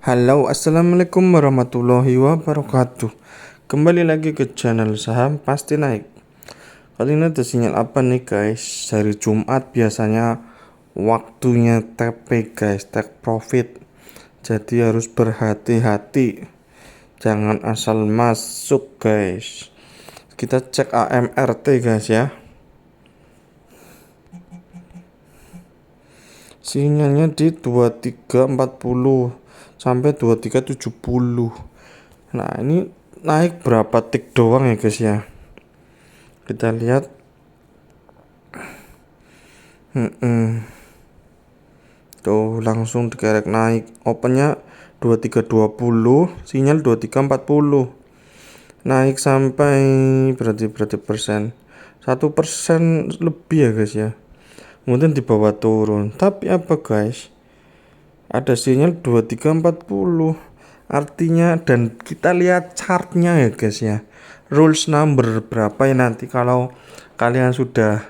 Halo, assalamualaikum warahmatullahi wabarakatuh. Kembali lagi ke channel saham pasti naik. Kali ini ada sinyal apa nih guys? Hari Jumat biasanya waktunya TP guys, take profit. Jadi harus berhati-hati, jangan asal masuk guys. Kita cek AMRT guys ya. Sinyalnya di 2340 sampai 2370. Nah, ini naik berapa tik doang ya guys ya. Kita lihat. Tuh langsung dikerek naik. Opennya 2320, sinyal 2340. Naik sampai berarti persen. 1% lebih ya guys ya. Kemudian di bawah turun. Tapi apa guys? Ada sinyal 2340. Artinya, dan kita lihat chartnya ya guys ya. Rules number berapa ya nanti kalau kalian sudah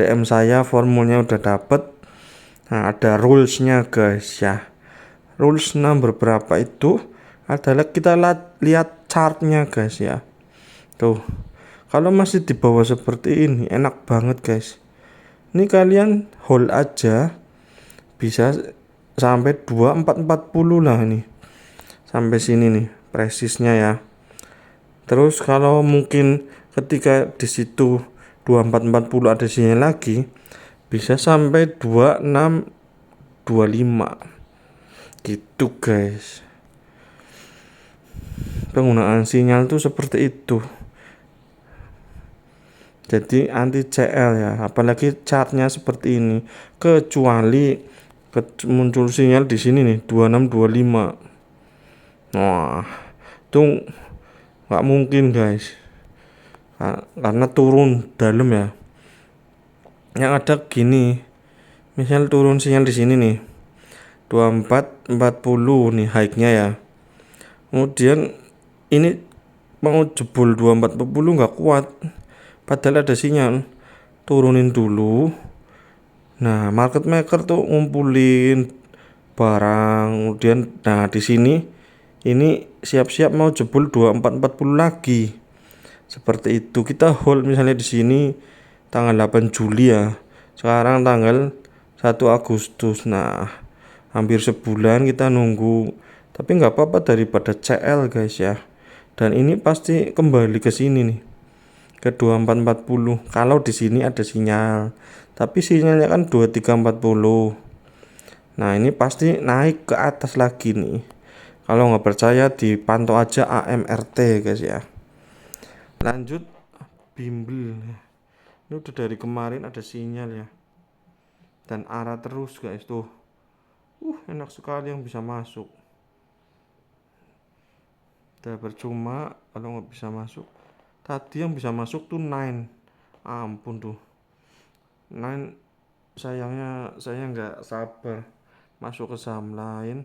DM saya, formulnya udah dapet. Nah, ada rulesnya guys ya. Rules number berapa itu adalah kita lihat chartnya guys ya. Tuh, kalau masih di bawah seperti ini enak banget guys. Ini kalian hold aja, bisa sampai 2440 lah ini. Sampai sini nih presisnya ya. Terus kalau mungkin ketika di situ 2440 ada sinyal lagi, bisa sampai 2625 gitu guys. Penggunaan sinyal tuh seperti itu. Jadi anti CL ya, apalagi chartnya seperti ini. Kecuali muncul sinyal di sini nih 2625. Wah, itu nggak mungkin guys. Karena turun dalam ya. Yang ada gini, misal turun sinyal di sini nih 2440 nih high-nya ya. Kemudian ini mau jebol 2440 nggak kuat, padahal ada sinyal. Turunin dulu. Nah, market maker tuh ngumpulin barang, kemudian nah di sini ini siap-siap mau jebol 2440 lagi. Seperti itu. Kita hold misalnya di sini tanggal 8 Juli ya. Sekarang tanggal 1 Agustus. Nah, hampir sebulan kita nunggu. Tapi nggak apa-apa daripada CL guys ya. Dan ini pasti kembali ke sini nih, ke 2440 kalau di sini ada sinyal. Tapi sinyalnya kan 2340. Nah, ini pasti naik ke atas lagi nih. Kalau nggak percaya dipantau aja AMRT guys ya. Lanjut bimbel. Ini udah dari kemarin ada sinyal ya. Dan arah terus guys tuh. Enak sekali yang bisa masuk. Udah percuma kalau nggak bisa masuk. Tadi yang bisa masuk tuh 9. Ampun tuh. 9, sayangnya saya nggak sabar masuk ke saham lain,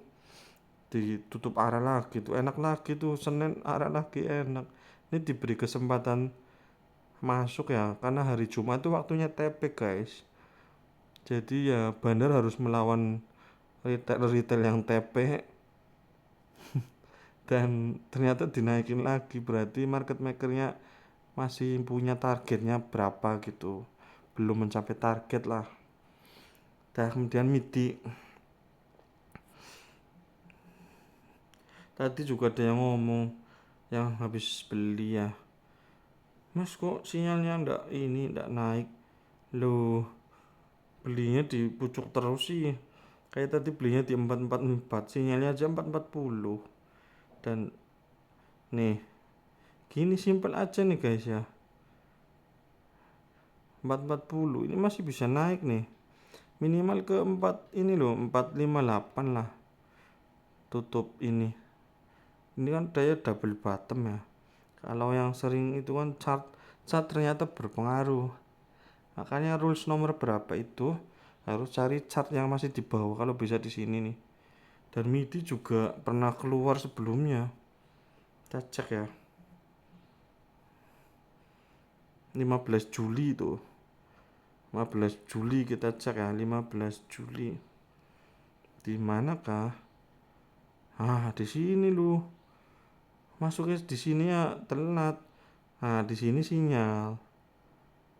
ditutup arah lagi tuh. Enak lagi tuh Senin arah lagi enak. Ini diberi kesempatan masuk ya, karena hari Jumat tuh waktunya TP guys. Jadi ya bandar harus melawan retail yang TP. Dan ternyata dinaikin lagi, berarti market makernya masih punya targetnya berapa gitu, belum mencapai target lah. Dan kemudian MIDI tadi juga ada yang ngomong, yang habis beli ya, mas kok sinyalnya ndak naik loh, belinya di pucuk terus sih. Kayak tadi belinya di 444, sinyalnya aja 440. Dan nih gini simple aja nih guys ya, 440 ini masih bisa naik nih, minimal ke 4 ini loh, 458 lah tutup ini. Ini kan daya double bottom ya. Kalau yang sering itu kan chart ternyata berpengaruh. Makanya rules nomor berapa itu harus cari chart yang masih di bawah kalau bisa di sini nih. Dan MIDI juga pernah keluar sebelumnya. Kita cek ya. 15 Juli itu. 15 Juli kita cek ya, 15 Juli. Di manakah? Di sini lu masuknya di sini ya telat. Di sini sinyal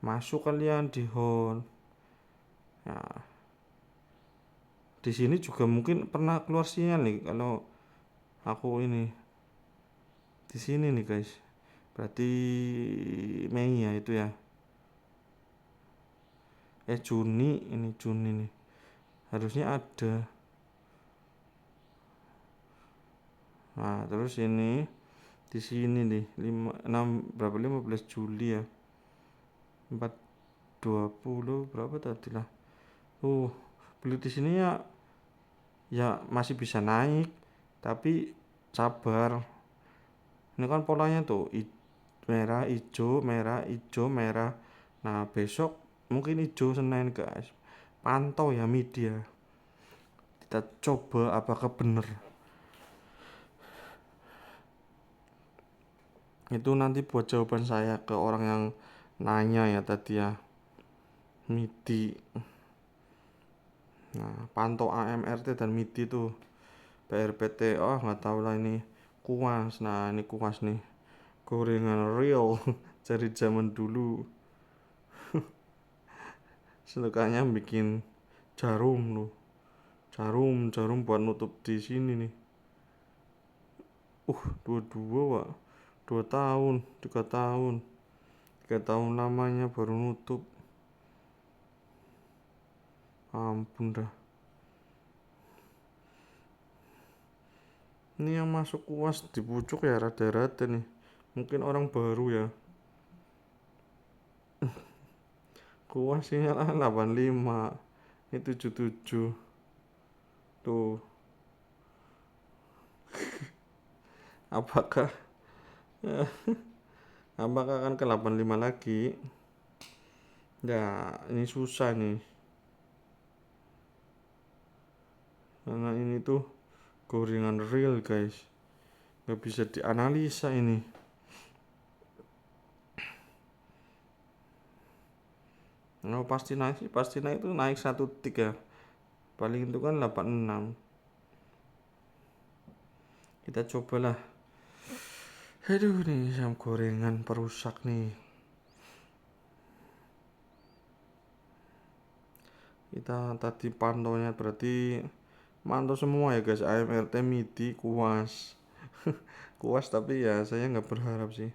masuk kalian di hold. Nah, di sini juga mungkin pernah keluar sinyal nih kalau aku ini di sini nih guys. Berarti Mei ya itu ya. Juni, ini Juni nih. Harusnya ada. Terus ini di sini nih 15 Juli ya. 420 berapa tadi lah. Beli di sini ya masih bisa naik, tapi sabar. Ini kan polanya tuh merah, hijau, merah, hijau, merah. Nah, besok mungkin hijau Senin, guys. Pantau ya media. Kita coba apakah bener. Itu nanti buat jawaban saya ke orang yang nanya ya tadi ya. MIDI. Nah, pantau AMRT dan MIDI tuh. PRPT, nggak tahu lah ini. Kuas. Nah, ini kuas nih. Gorengan real dari zaman dulu. Sedekahnya bikin jarum loh. Jarum buat nutup di sini nih. 22 Pak. 2 tahun, 3 tahun. 3 tahun lamanya baru nutup. Ampun dah. Ini yang masuk kuas di pucuk ya rada-rada nih. Mungkin orang baru ya. Kuas sinyal 85. Ini 77. Tuh. Apakah apakah akan ke 85 lagi? Ya, ini susah nih. Karena ini tuh gorengan real guys. Gak bisa dianalisa ini. Pasti naik sih, pasti naik itu naik 13. Paling itu kan 86. Kita cobalah. Aduh nih jam gorengan perusak nih. Kita tadi pantaunya berarti mantau semua ya guys. AMRT, MIDI, kuas. Kuas tapi ya saya nggak berharap sih.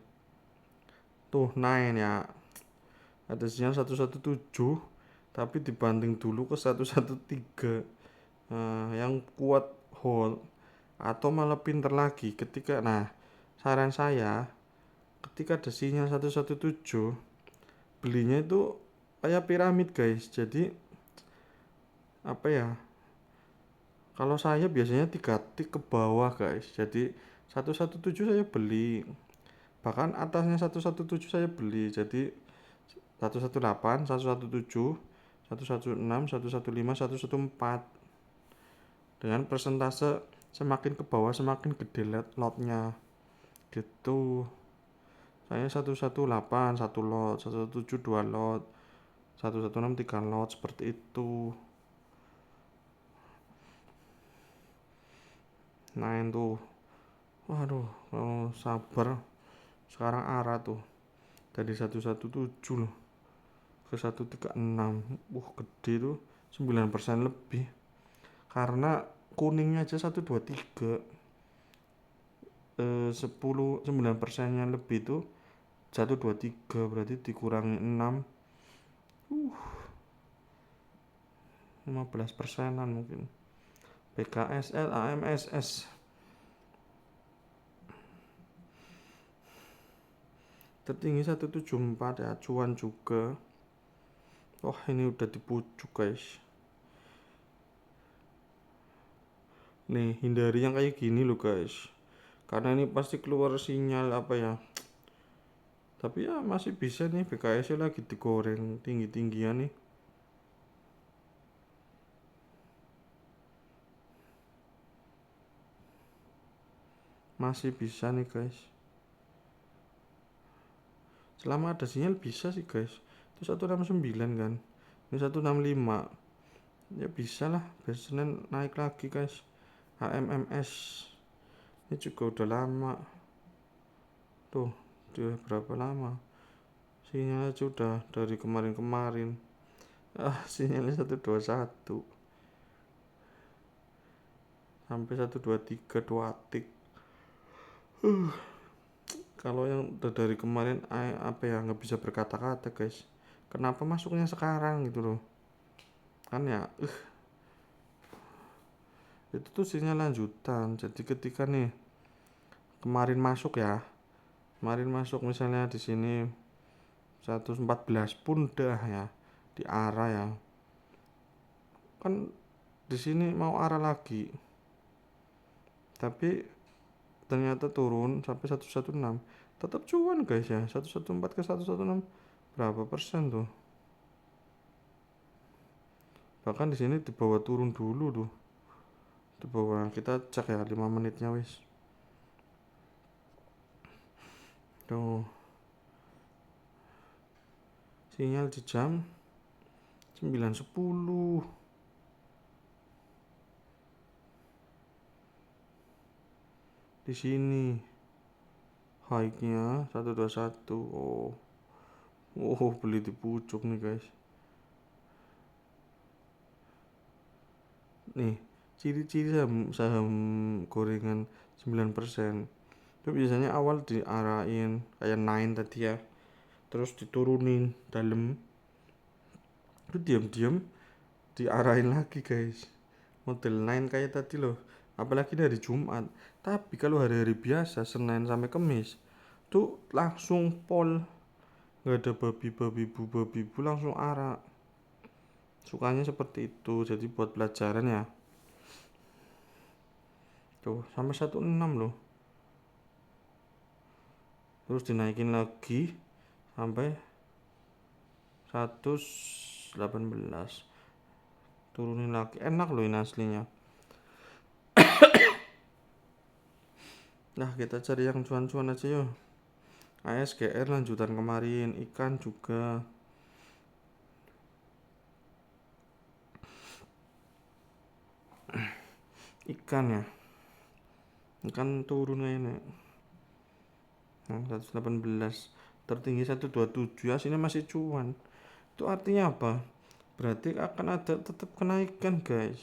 Tuh 9 ya. Ada sinyal 117 tapi dibanting dulu ke 113. Yang kuat hold atau malah pinter lagi ketika saran saya ketika ada sinyal 117 belinya itu kayak piramid guys. Jadi apa ya, kalau saya biasanya 3 tik ke bawah guys. Jadi 117 saya beli, bahkan atasnya 117 saya beli. Jadi 118, 117, 116, 115, 114 dengan persentase semakin ke bawah semakin gede lotnya gitu. Saya 118 1 lot, 117 2 lot, 116 3 lot seperti itu. Nah itu waduh, sabar. Sekarang arah tuh dari 117 loh ke 136. Gede tuh, 9% lebih. Karena kuningnya aja 123. 9%-nya lebih tuh 123, berarti dikurangi 6, 15%-an mungkin. BKSL, AMSS tertinggi 174 ya, cuan juga. Ini udah di pucuk guys. Nih, hindari yang kayak gini loh guys. Karena ini pasti keluar sinyal apa ya. Tapi ya masih bisa nih, BKSL lagi digoreng tinggi-tinggian nih. Masih bisa nih guys. Selama ada sinyal bisa sih guys. Itu 169 kan. Ini 165. Ya bisa lah, besok Senin naik lagi guys. HMMS Ini juga udah lama. Tuh, udah berapa lama? Sinyalnya sudah dari kemarin-kemarin. Sinyalnya 121 sampai 123 2 tik. Kalau yang udah dari kemarin apa ya, nggak bisa berkata-kata guys. Kenapa masuknya sekarang gitu loh? Kan ya, itu tuh sinyal lanjutan. Jadi ketika nih kemarin masuk ya, kemarin masuk misalnya di sini 114 pun dah ya di arah ya. Kan di sini mau arah lagi. Tapi ternyata turun sampai 116. Tetap cuan guys ya. 114 ke 116 berapa persen tuh? Bahkan di sini di bawah turun dulu tuh. Di bawah kita cek ya 5 menitnya wis. Tuh. Sinyal di jam 9.10. Di sini high-nya 121. Beli di pucuk nih guys. Nih, ciri-ciri saham gorengan 9%. Itu biasanya awal diarahin kayak Nine tadi ya. Terus diturunin dalam. Itu diam-diam diarahin lagi guys. Model 9 kayak tadi loh. Apalagi dari Jumat. Tapi kalau hari-hari biasa Senin sampai Kamis tuh langsung pol, nggak ada babi bu langsung arah. Sukanya seperti itu. Jadi buat pelajaran ya. Tuh sampai 16 loh. Terus dinaikin lagi sampai 118. Turunin lagi. Enak loh ini aslinya. Nah, kita cari yang cuan-cuan aja yuk. ASGR lanjutan kemarin, ikan juga. Ikan ya. Ikan turun kayaknya. Nah, 118. Tertinggi 127 ya, sini masih cuan. Itu artinya apa? Berarti akan ada tetap kenaikan, guys.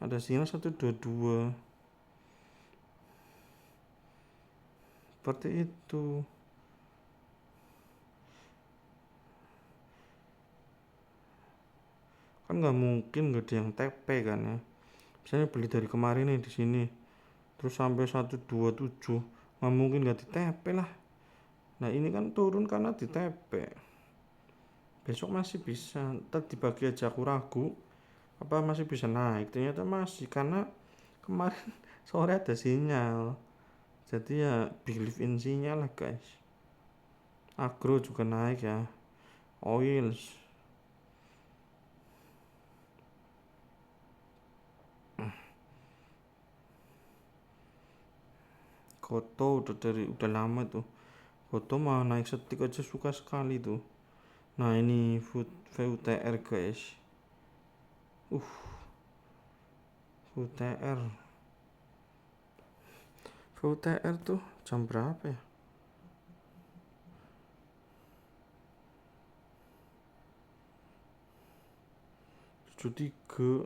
Ada sinyal 122. Seperti itu. Kan nggak mungkin nggak ada yang TP kan ya. Misalnya beli dari kemarin nih di sini, terus sampai 127, nggak mungkin nggak di TP lah. Nah ini kan turun karena di TP. Besok masih bisa. Tadi pagi aja aku ragu apa masih bisa naik. Ternyata masih karena kemarin sore ada sinyal. Jadi ya believe in sinyal lah guys. Agro juga naik ya. Oils. Goto udah lama tuh. Goto mah naik setik aja suka sekali tuh. Nah ini VUTR guys. VUTR. VUTR tuh jam berapa ya? Tujuh tiga.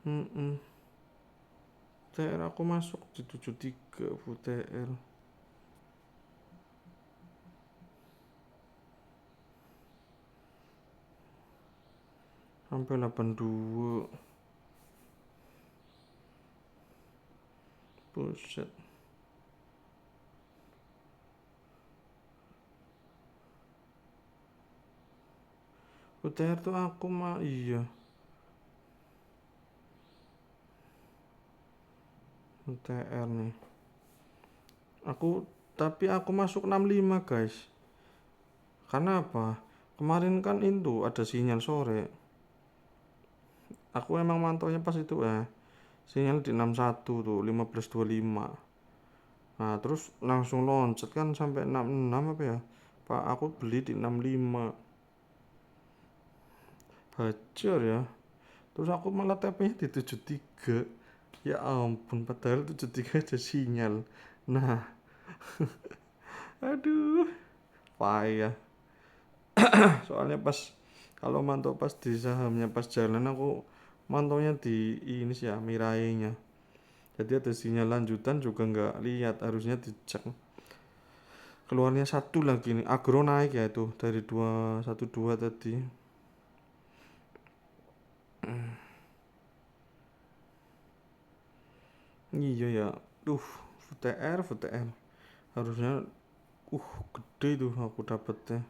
VUTR aku masuk di 73 VUTR. Sampai 82. Buset. VUTR tuh aku mah iya. VUTR nih. Tapi aku masuk 65 guys. Karena apa? Kemarin kan itu ada sinyal sore. Aku emang mantaunya pas itu sinyal di 61 tuh 15.25. Nah terus langsung loncat kan sampai 66 apa ya. Pak aku beli di 65. Hajar ya. Terus aku malah TP nya di 73. Ya ampun, padahal 73 ada sinyal. Nah, aduh, payah. Soalnya pas kalau mantau pas di sahamnya pas jalan aku mantaunya di ini sih ya, Mirainya. Jadi ada sinyal lanjutan juga nggak lihat, harusnya dicek. Keluarnya satu lagi nih, agro naik ya itu dari 212 tadi. Iya ya, VTR harusnya gede tuh aku dapetnya.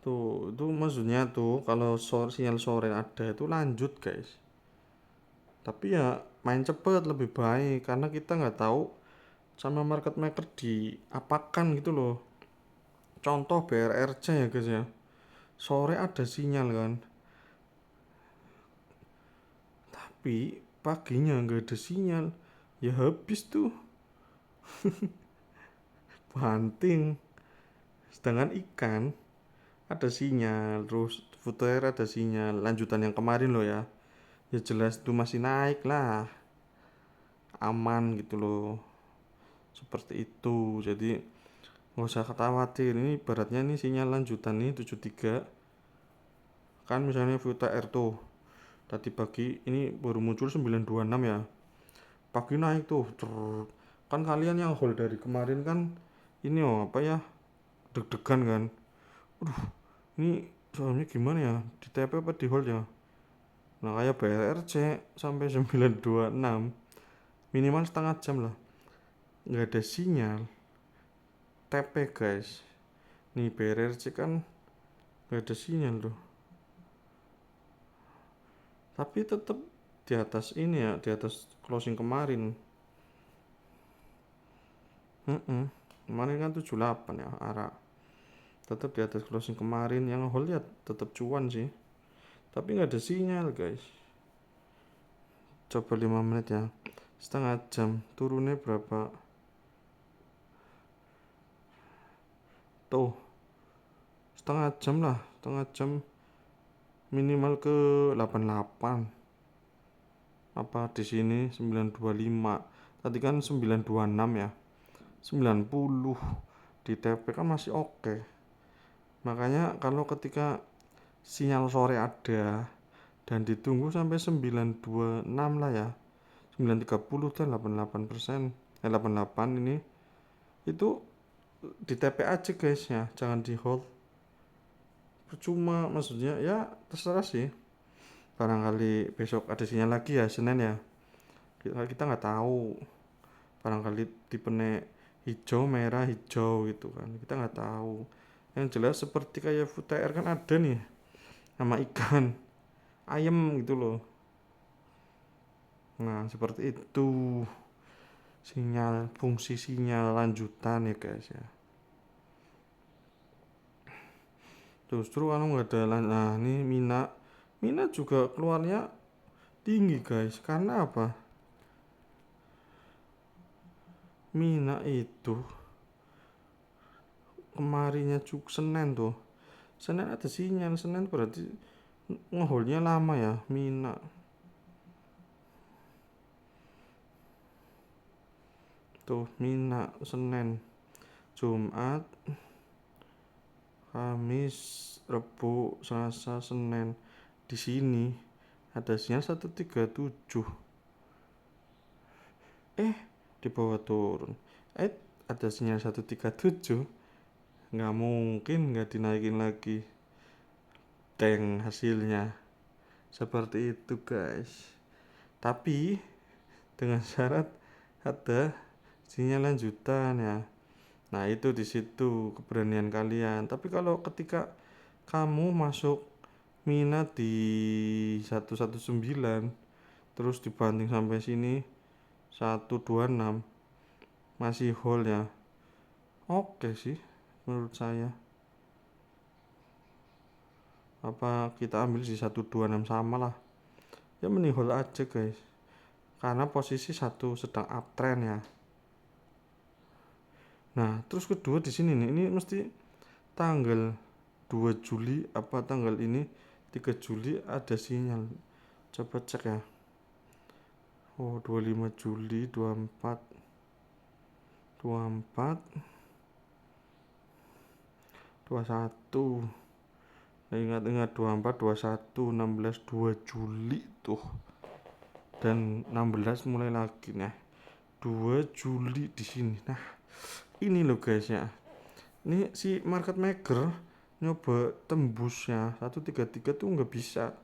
Tuh, itu maksudnya tuh kalau sinyal sore ada itu lanjut guys. Tapi ya main cepet lebih baik karena kita nggak tahu sama market maker di apakan gitu loh. Contoh BRRC ya guys ya. Sore ada sinyal kan, tapi paginya nggak ada sinyal. Ya habis tuh, banting. Sedangkan ikan ada sinyal, terus footer ada sinyal. Lanjutan yang kemarin loh ya. Ya jelas tuh masih naik lah, aman gitu loh. Seperti itu. Jadi nggak usah khawatir, ini ibaratnya nih sinyal lanjutan nih 73 kan, misalnya VTR tuh tadi pagi ini baru muncul 926 ya, pagi naik tuh kan kalian yang hold dari kemarin kan ini apa ya, deg-degan kan, ini soalnya gimana ya, di TP apa di hold ya. Nah kayak BRRC sampai 926 minimal setengah jam lah nggak ada sinyal TP guys. Nih BRRC kan nggak ada sinyal tuh, tapi tetap di atas ini ya, di atas closing kemarin. Kemarin kan 78 ya arah, tetap di atas closing kemarin. Yang hold ya tetap cuan sih, tapi nggak ada sinyal guys. Coba 5 menit ya, setengah jam turunnya berapa tuh, setengah jam lah, setengah jam minimal ke 88. Apa di sini 925, tadi kan 926 ya, 90 di TP kan masih oke. Makanya kalau ketika sinyal sore ada dan ditunggu sampai 926 lah ya, 930 dan 88%, 88 ini, itu di TP aja guys ya, jangan di hold. Percuma, maksudnya ya terserah sih, barangkali besok ada sinyal lagi ya Senin ya, kita nggak tahu, barangkali tipenya hijau merah hijau gitu kan, kita nggak tahu. Yang jelas seperti kayak VTR kan ada nih nama ikan ayam gitu loh. Nah seperti itu sinyal, fungsi sinyal lanjutan ya guys ya. Justru kan nggak ada nah ini Mina juga keluarnya tinggi guys, karena apa, Mina itu kemarinnya Senin tuh, Senin ada sinyal, Senin berarti ngeholnya lama ya Mina tuh. Mina Senin, Jumat, Kamis, Rebo, Selasa, Senin. Di sini ada sinyal 137. Di bawah turun. Ada sinyal 137. Nggak mungkin nggak dinaikin lagi. Tank hasilnya. Seperti itu guys. Tapi dengan syarat ada sinyal lanjutan ya. Nah itu di situ keberanian kalian. Tapi kalau ketika kamu masuk minat di 119 terus dibanting sampai sini 126 masih hold ya, oke sih menurut saya. Apa kita ambil di 126 sama lah ya, mending hold aja guys, karena posisi satu sedang uptrend ya. Nah terus kedua di sini nih, ini mesti tanggal 2 Juli apa tanggal ini 3 Juli ada sinyal Coba cek ya. Oh, 25 Juli 24 24 21. Nah, ingat-ingat 24 21 16 2 Juli tuh. Dan 16 mulai lagi. Nah, 2 Juli di sini. Nah, ini loh guys ya. Ini si market maker nyoba tembusnya 133 tuh nggak bisa.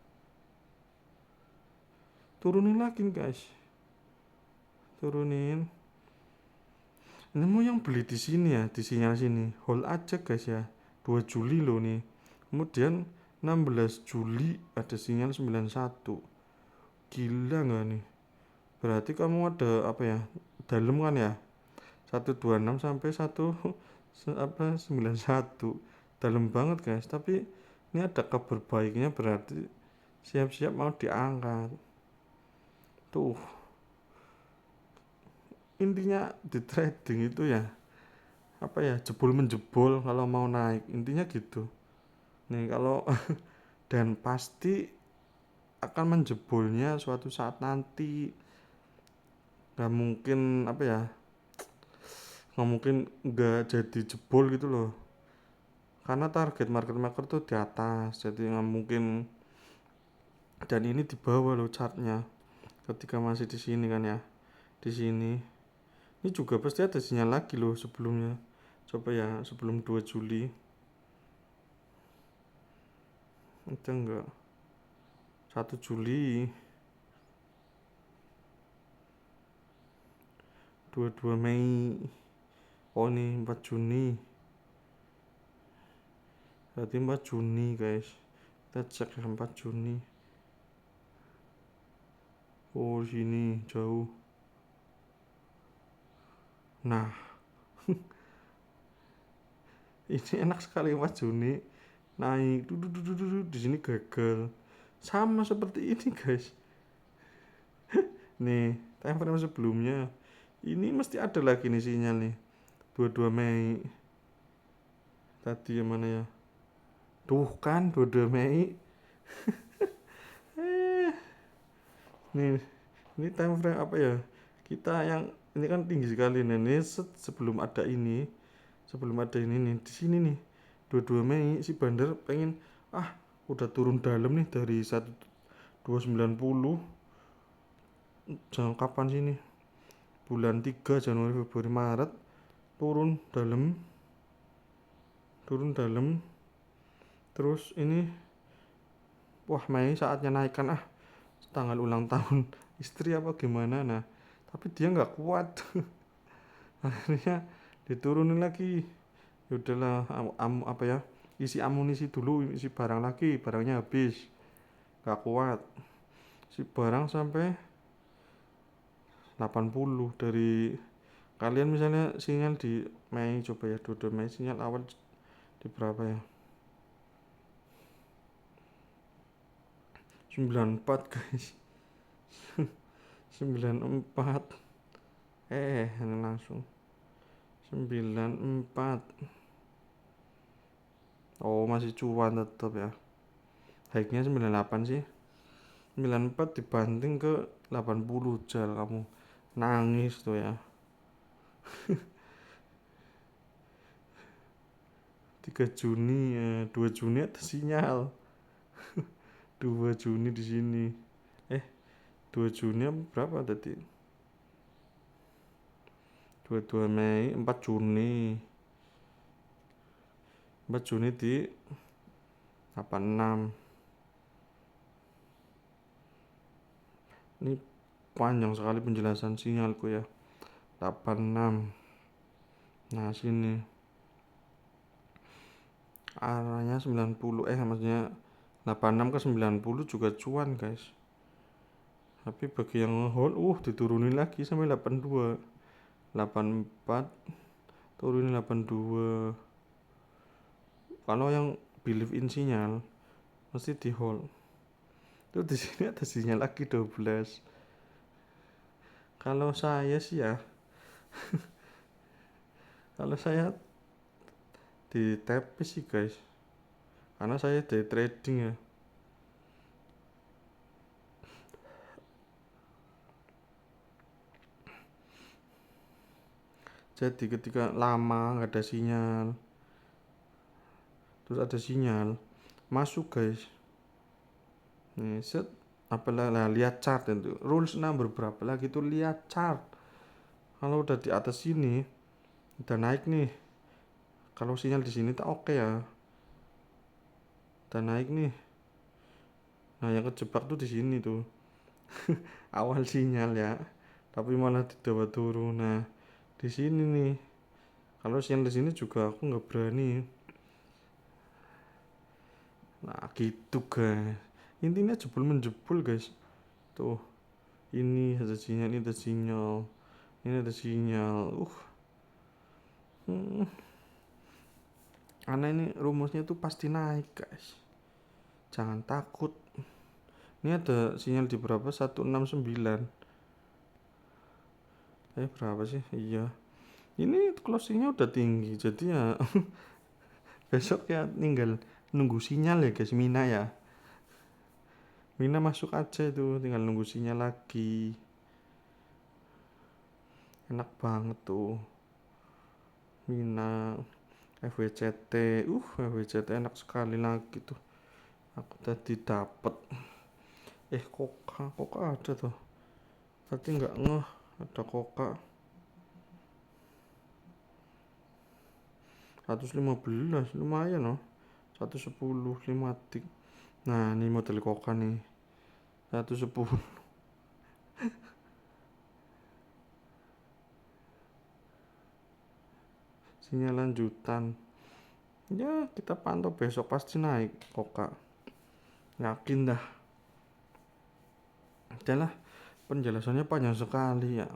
Turunin lagi guys. Turunin. Ini mau yang beli di sini ya, di sinyal sini. Hold aja guys ya. 2 Juli loh nih. Kemudian 16 Juli ada sinyal 91. Gila nggak nih? Berarti kamu ada apa ya? Dalam kan ya? 126 sampai 91. Dalam banget guys. Tapi ini ada kabar baiknya, berarti siap-siap mau diangkat. Tuh. Intinya di trading itu ya, apa ya, jebol menjebol kalau mau naik, intinya gitu nih. Kalau dan pasti akan menjebolnya suatu saat nanti. Gak mungkin apa ya, gak mungkin gak jadi jebol gitu loh, karena target market maker tuh di atas, jadi gak mungkin. Dan ini di bawah loh chartnya, ketika masih di sini kan ya, di sini ini juga pasti ada sinyal lagi loh sebelumnya. Coba ya, sebelum 2 Juli ada enggak? 1 Juli, 22 Mei. Oh nih 4 Juni. Berarti 4 Juni guys. Kita cek ya 4 Juni. Oh sini jauh. Nah, ini enak sekali 4 Juni. Naik di sini gagal. Sama seperti ini guys. Nih, time frame sebelumnya. Ini mesti ada lagi nih sinyal nih. 22 Mei. Tadi yang mana ya? Tuh kan 22 Mei. Eh, nih, ini time frame apa ya? Kita yang ini kan tinggi sekali nih. Ini sebelum ada ini, nih di sini nih. 22 Mei si bandar pengen udah turun dalam nih dari 1290. Jangan kapan sini? Bulan 3 Januari Februari Maret turun dalam, terus ini wah Mei saatnya naikkan tanggal ulang tahun istri apa gimana. Nah, tapi dia nggak kuat. Akhirnya diturunin lagi. Yaudahlah, apa ya, isi amunisi dulu, isi barang lagi, barangnya habis, nggak kuat. Si barang sampai 80 dari kalian. Misalnya sinyal di Mei, coba ya 22 Mei sinyal awal di berapa ya, 94 guys. 94. Ini langsung 94. Oh masih cuan tetap ya. High-nya 98 sih. 94 dibanting ke 80 jal, kamu nangis tuh ya. 3 Juni ya, 2 Juni ada sinyal. 2 Juni di sini. 2 Juni berapa tadi? 22 Mei, 4 Juni. 4 Juni di 86. Ini panjang sekali penjelasan sinyalku ya. 86. Nah, sini arahnya 90, maksudnya 86 ke 90 juga cuan guys. Tapi bagi yang ngehold diturunin lagi sampai 82. 84 turunin 82. Kalau yang believe in sinyal mesti di hold. Itu di sini ada sinyal lagi 12. Kalau saya sih ya, kalau saya di TP sih guys, karena saya day trading ya. Jadi ketika lama nggak ada sinyal, terus ada sinyal, masuk guys. Nih set, apalah lah, lihat chart itu. Rules number berapa lagi tuh, lihat chart. Kalau udah di atas sini, udah naik nih. Kalau sinyal di sini tak oke ya. Udah naik nih. Nah yang kejebak tuh di sini tuh. Awal sinyal ya. Tapi malah di bawah turun. Nah di sini nih. Kalau sinyal di sini juga aku nggak berani. Nah gitu guys. Intinya jebol menjebol guys. Tuh. Ini ada sinyal, ini ada sinyal. Ini ada sinyal. Hmm. Karena ini rumusnya tuh pasti naik guys. Jangan takut. Ini ada sinyal di berapa? 169. Berapa sih? Iya. Ini closingnya udah tinggi. Jadi ya besok ya tinggal nunggu sinyal ya guys. Mina ya. Mina masuk aja itu. Tinggal nunggu sinyal lagi. Enak banget tuh. Mina. FWCT. FWCT enak sekali lagi tuh. Aku tadi dapet. Koka ada tuh. Tadi nggak ngeh ada koka. 115 lumayan loh. 110 5 tik. Nah ini model koka nih 110. Sinyal lanjutan ya, kita pantau besok pasti naik koka, yakin dah. Adalah penjelasannya panjang sekali ya.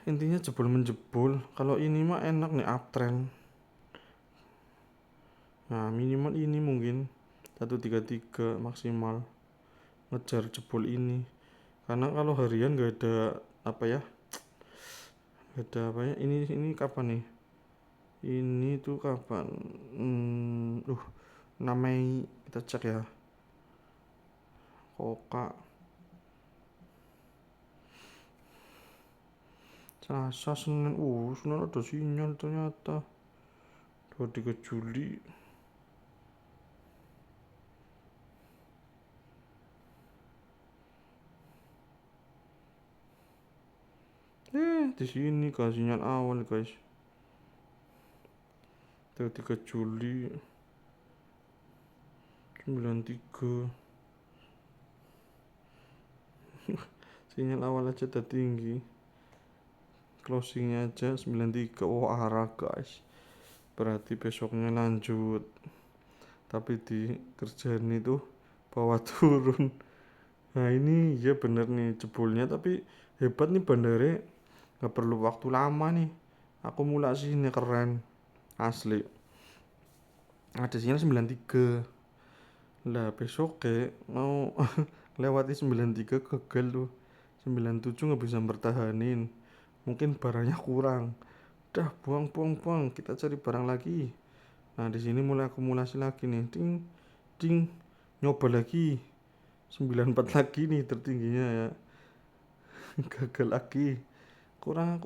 Intinya jebol menjebol. Kalau ini mah enak nih, uptrend. Nah minimal ini mungkin 133 maksimal ngejar jebol ini. Karena kalau harian gak ada apa ya, gak ada apa ya. Ini kapan nih, ini tuh kapan? 6 Mei kita cek ya. Koka Selasa, Senin. Senin ada sinyal ternyata. 23 Juli. Di sini kan sinyal awal guys. 23 Juli 93. Sinyal awal aja udah tinggi. Closingnya aja 93. Arah guys. Berarti besoknya lanjut. Tapi di kerjaan itu bawah turun. Nah ini ya bener nih jebolnya. Tapi hebat nih bandara. Gak perlu waktu lama nih. Akumulasi ini keren. Asli. Ada sinyal 93. Lah besok kayak mau lewati 93 gagal tuh. 97 nggak bisa bertahanin. Mungkin barangnya kurang. Dah buang, kita cari barang lagi. Nah di sini mulai akumulasi lagi nih. Ding ding, nyoba lagi. 94 lagi nih tertingginya ya. Gagal lagi. Kurang.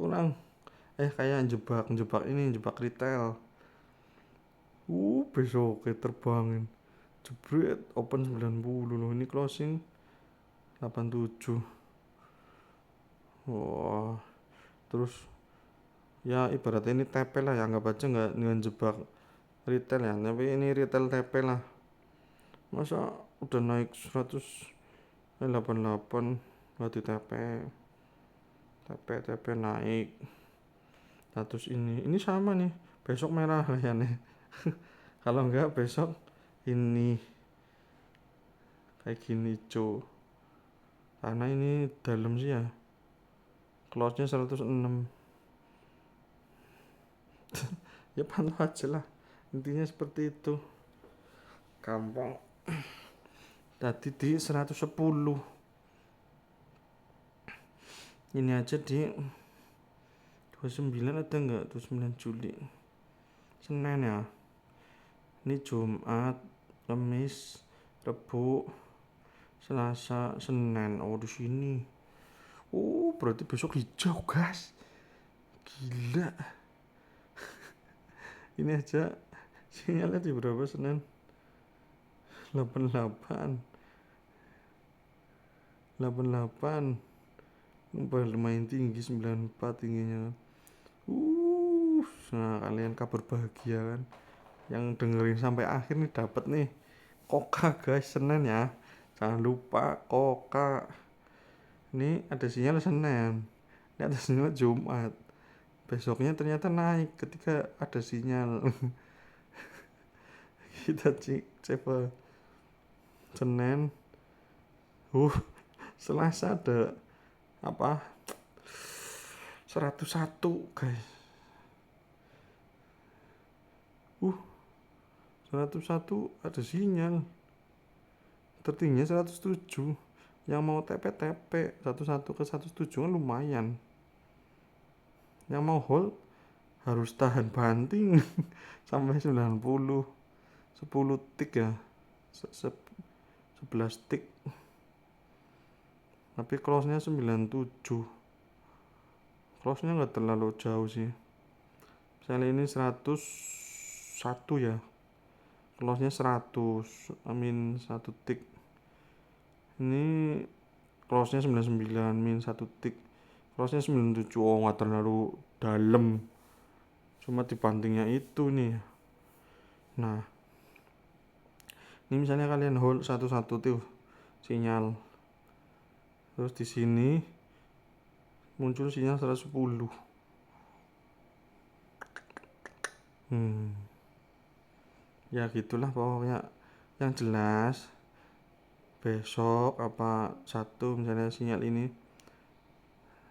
Kayak jebak ini, jebak retail. Besok kayak terbangin. Jebret open 90 loh. Ini closing 87. Wah, terus ya ibaratnya ini TP lah ya, anggap aja nggak dengan jebak retail ya, tapi ini retail TP lah. Masa udah naik 188 nggak di TP naik. Status ini sama nih, besok merah kayaknya. Kalau enggak besok ini kayak gini hijau, karena ini dalam sih ya, close nya 106. Ya pantau aja lah, intinya seperti itu, gampang. Tadi di 110, ini aja di 29 ada nggak? 29 Juli Senin ya, ini Jumat, Kamis, Rebu, Selasa, Senin. Di sini berarti besok hijau guys, Gila, ini aja sinyalnya di berapa Senin? 88 88 lumayan tinggi, 94 tingginya. Nah kalian kabar bahagia kan, yang dengerin sampai akhir nih dapat nih Koka guys, Senin ya, jangan lupa Koka. Ini ada sinyal Senin, ini ada sinyal Jumat, besoknya ternyata naik ketika ada sinyal. Kita coba Senin, uh Selasa ada apa, 101 guys, 101 ada sinyal, tertingginya 107. Yang mau TP 11 ke 107 kan lumayan, yang mau hold harus tahan banting sampai 90, 10 tik ya, 11 tik, tapi close nya 97, close nya gak terlalu jauh sih. Misalnya ini 101 ya, close nya 100, amin 1 tik. Ini close nya 99 min 1 tik, close nya 97. Oh gak terlalu dalam, cuma dibantingnya itu nih. Nah ini misalnya kalian hold 11 tuh sinyal, terus di sini muncul sinyal 110. Ya gitulah pokoknya. Yang jelas besok apa satu misalnya sinyal ini,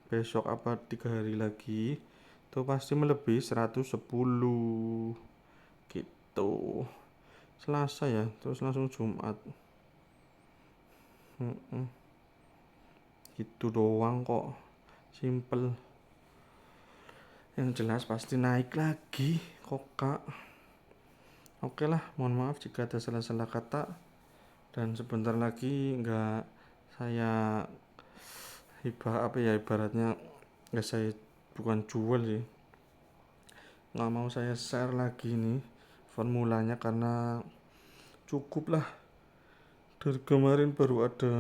besok apa 3 hari lagi itu pasti melebihi 110 gitu. Selasa ya, terus langsung Jumat. Gitu doang kok, simple. Yang jelas pasti naik lagi Koka. Oke lah, mohon maaf jika ada salah-salah kata, dan sebentar lagi nggak saya ibaratnya nggak, saya bukan jual sih, nggak mau saya share lagi nih formulanya karena cukup lah. Dari kemarin baru ada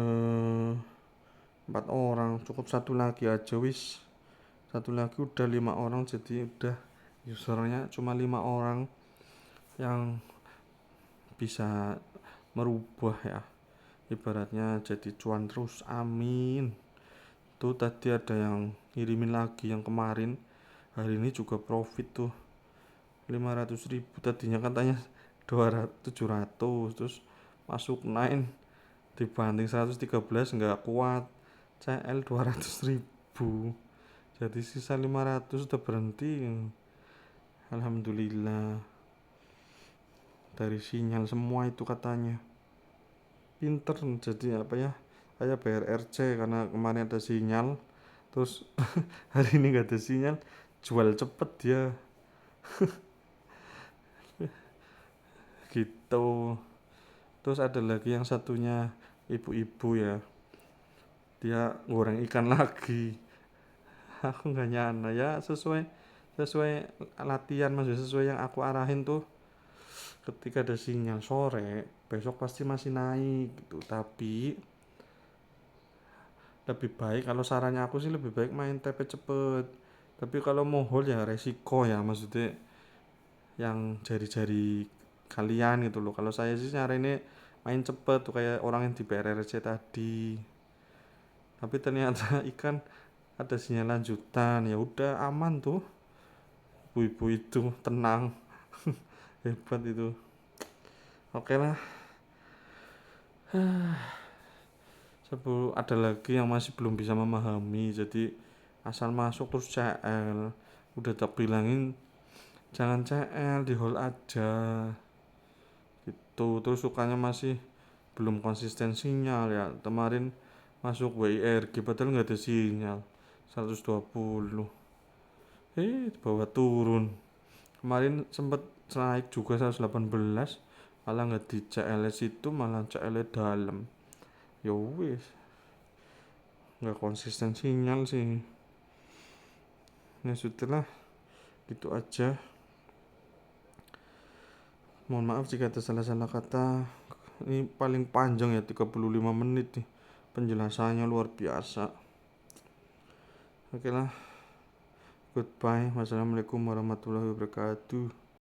4 orang, cukup satu lagi aja wis, satu lagi udah 5 orang, jadi udah usernya cuma 5 orang yang bisa merubah ya, ibaratnya jadi cuan terus, amin. Tuh tadi ada yang ngirimin lagi yang kemarin, hari ini juga profit tuh 500.000, tadinya katanya 700, terus masuk 9 dibanting 113 nggak kuat, CL 200.000, jadi sisa 500 udah berhenti. Alhamdulillah, dari sinyal semua itu katanya. Pinter, jadi apa ya, kayak bayar RC karena kemarin ada sinyal, terus hari ini gak ada sinyal, jual cepet dia. Gitu. Terus ada lagi yang satunya ibu-ibu ya, dia goreng ikan lagi. Aku nggak nyana ya, sesuai latihan, maksudnya sesuai yang aku arahin tuh, ketika ada sinyal sore besok pasti masih naik gitu. Tapi lebih baik, kalau sarannya aku sih lebih baik main TP cepet. Tapi kalau mau hold ya resiko ya, maksudnya yang jari-jari kalian gitu loh. Kalau saya sih nyarainnya main cepet tuh, kayak orang yang di BRRC tadi. Tapi ternyata ikan ada sinyal lanjutan, ya udah aman tuh, ibu-ibu itu tenang. Hebat itu. Oke lah, ada lagi yang masih belum bisa memahami, jadi asal masuk terus CL. Udah tak bilangin jangan CL, di hold aja gitu. Terus sukanya masih belum konsisten sinyal ya, kemarin masuk WIRG padahal nggak ada sinyal 120, bawa turun. Kemarin sempet naik juga 118, malah nggak di CL itu, malah CL dalam. Ya wis, nggak konsisten sinyal sih. Ya sudahlah, gitu aja. Mohon maaf jika ada salah-salah kata. Ini paling panjang ya, 35 menit nih. Penjelasannya luar biasa. Oke lah, goodbye. Wassalamualaikum warahmatullahi wabarakatuh.